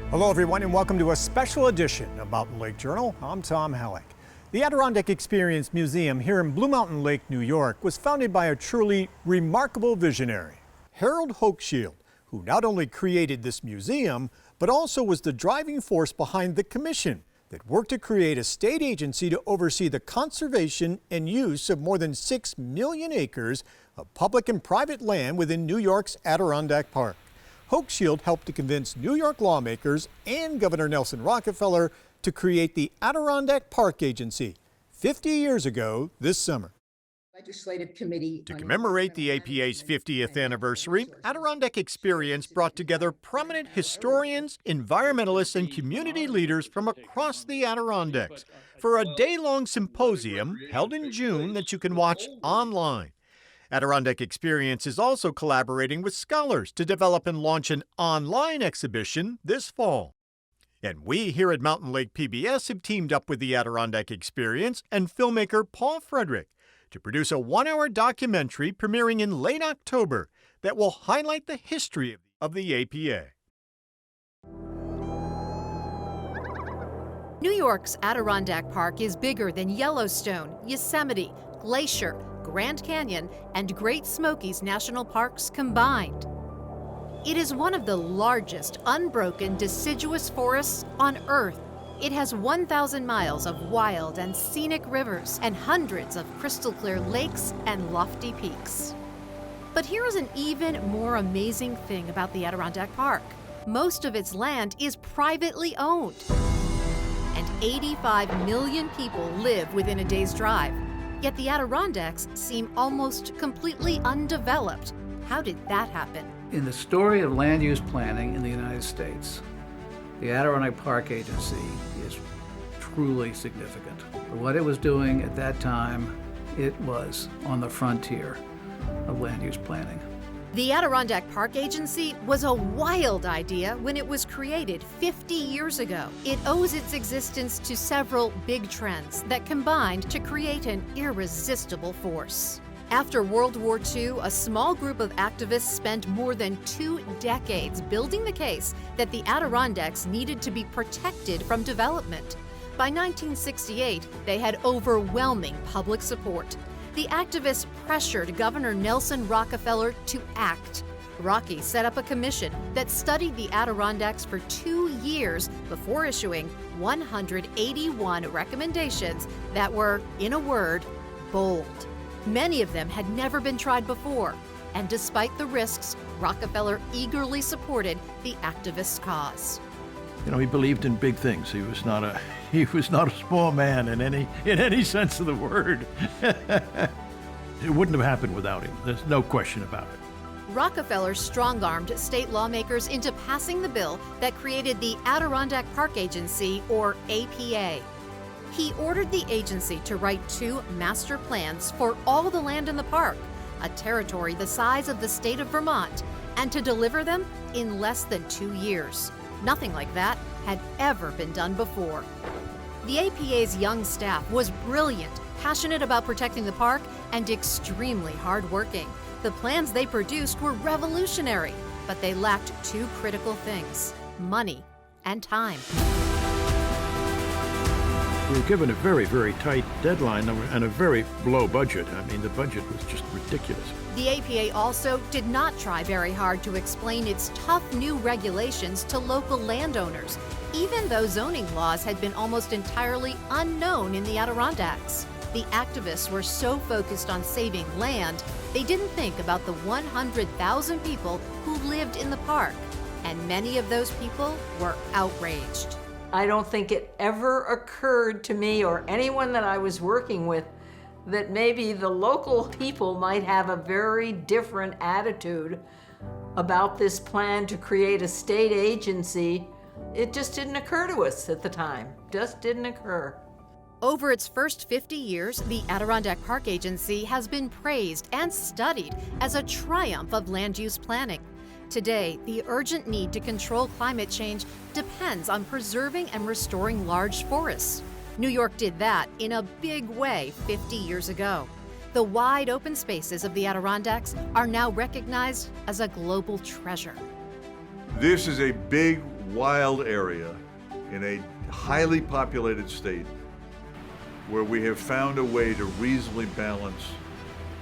Hello everyone and welcome to a special edition of Mountain Lake Journal. I'm Tom Halleck. The Adirondack Experience Museum here in Blue Mountain Lake, New York was founded by a truly remarkable visionary, Harold Hochschild, who not only created this museum, but also was the driving force behind the commission that worked to create a state agency to oversee the conservation and use of more than 6 million acres of public and private land within New York's Adirondack Park. Hochschild helped to convince New York lawmakers and Governor Nelson Rockefeller to create the Adirondack Park Agency 50 years ago this summer. Legislative Committee. To commemorate the APA's 50th anniversary, Adirondack Experience brought together prominent historians, environmentalists, and community leaders from across the Adirondacks for a day-long symposium held in June that you can watch online. Adirondack Experience is also collaborating with scholars to develop and launch an online exhibition this fall. And we here at Mountain Lake PBS have teamed up with the Adirondack Experience and filmmaker Paul Frederick to produce a one-hour documentary premiering in late October that will highlight the history of the APA. New York's Adirondack Park is bigger than Yellowstone, Yosemite, Glacier, Grand Canyon, and Great Smokies National Parks combined. It is one of the largest unbroken deciduous forests on Earth. It has 1,000 miles of wild and scenic rivers and hundreds of crystal clear lakes and lofty peaks. But here is an even more amazing thing about the Adirondack Park. Most of its land is privately owned, and 85 million people live within a day's drive. Yet the Adirondacks seem almost completely undeveloped. How did that happen? In the story of land use planning in the United States, the Adirondack Park Agency is truly significant. For what it was doing at that time, it was on the frontier of land use planning. The Adirondack Park Agency was a wild idea when it was created 50 years ago. It owes its existence to several big trends that combined to create an irresistible force. After World War II, a small group of activists spent more than 2 decades building the case that the Adirondacks needed to be protected from development. By 1968, they had overwhelming public support. The activists pressured Governor Nelson Rockefeller to act. Rocky set up a commission that studied the Adirondacks for 2 years before issuing 181 recommendations that were, in a word, bold. Many of them had never been tried before, and despite the risks, Rockefeller eagerly supported the activists' cause. You know, he believed in big things. He was not a small man in any sense of the word. It wouldn't have happened without him. There's no question about it. Rockefeller strong-armed state lawmakers into passing the bill that created the Adirondack Park Agency, or APA. He ordered the agency to write 2 master plans for all the land in the park, a territory the size of the state of Vermont, and to deliver them in less than 2 years. Nothing like that had ever been done before. The APA's young staff was brilliant, passionate about protecting the park, and extremely hardworking. The plans they produced were revolutionary, but they lacked 2 critical things: money and time. We were given a very, very tight deadline and a very low budget. I mean, the budget was just ridiculous. The APA also did not try very hard to explain its tough new regulations to local landowners, even though zoning laws had been almost entirely unknown in the Adirondacks. The activists were so focused on saving land, they didn't think about the 100,000 people who lived in the park, and many of those people were outraged. I don't think it ever occurred to me or anyone that I was working with that maybe the local people might have a very different attitude about this plan to create a state agency. It just didn't occur to us at the time. Just didn't occur. Over its first 50 years, the Adirondack Park Agency has been praised and studied as a triumph of land use planning. Today, the urgent need to control climate change depends on preserving and restoring large forests. New York did that in a big way 50 years ago. The wide open spaces of the Adirondacks are now recognized as a global treasure. This is a big wild area in a highly populated state where we have found a way to reasonably balance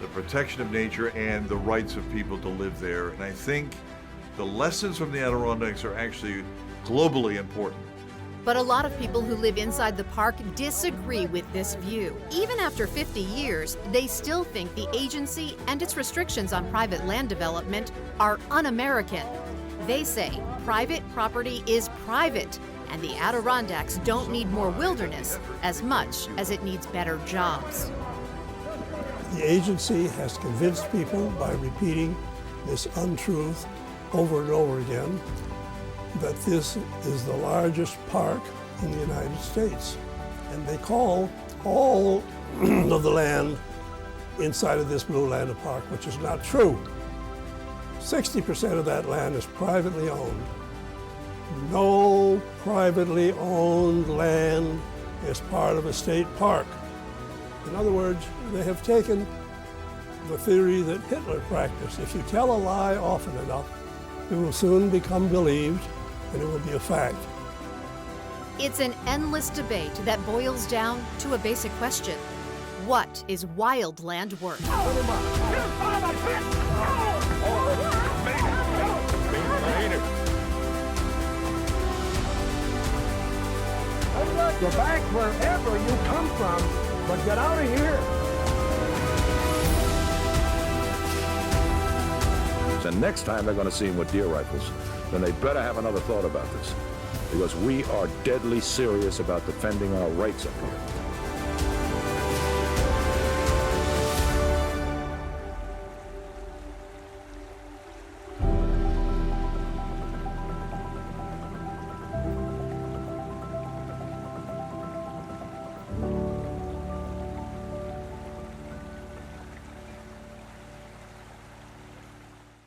the protection of nature and the rights of people to live there. And I think the lessons from the Adirondacks are actually globally important. But a lot of people who live inside the park disagree with this view. Even after 50 years, they still think the agency and its restrictions on private land development are un-American. They say private property is private, and the Adirondacks don't need more wilderness as much as it needs better jobs. The agency has convinced people by repeating this untruth over and over again that this is the largest park in the United States. And they call all of the land inside of this Blue Land Park, which is not true. 60% of that land is privately owned. No privately owned land is part of a state park. In other words, they have taken the theory that Hitler practiced. If you tell a lie often enough, it will soon become believed and it will be a fact. It's an endless debate that boils down to a basic question. What is wildland worth? Go back wherever you come from, but get out of here. So next time they're going to see him with deer rifles, then they better have another thought about this, because we are deadly serious about defending our rights up here.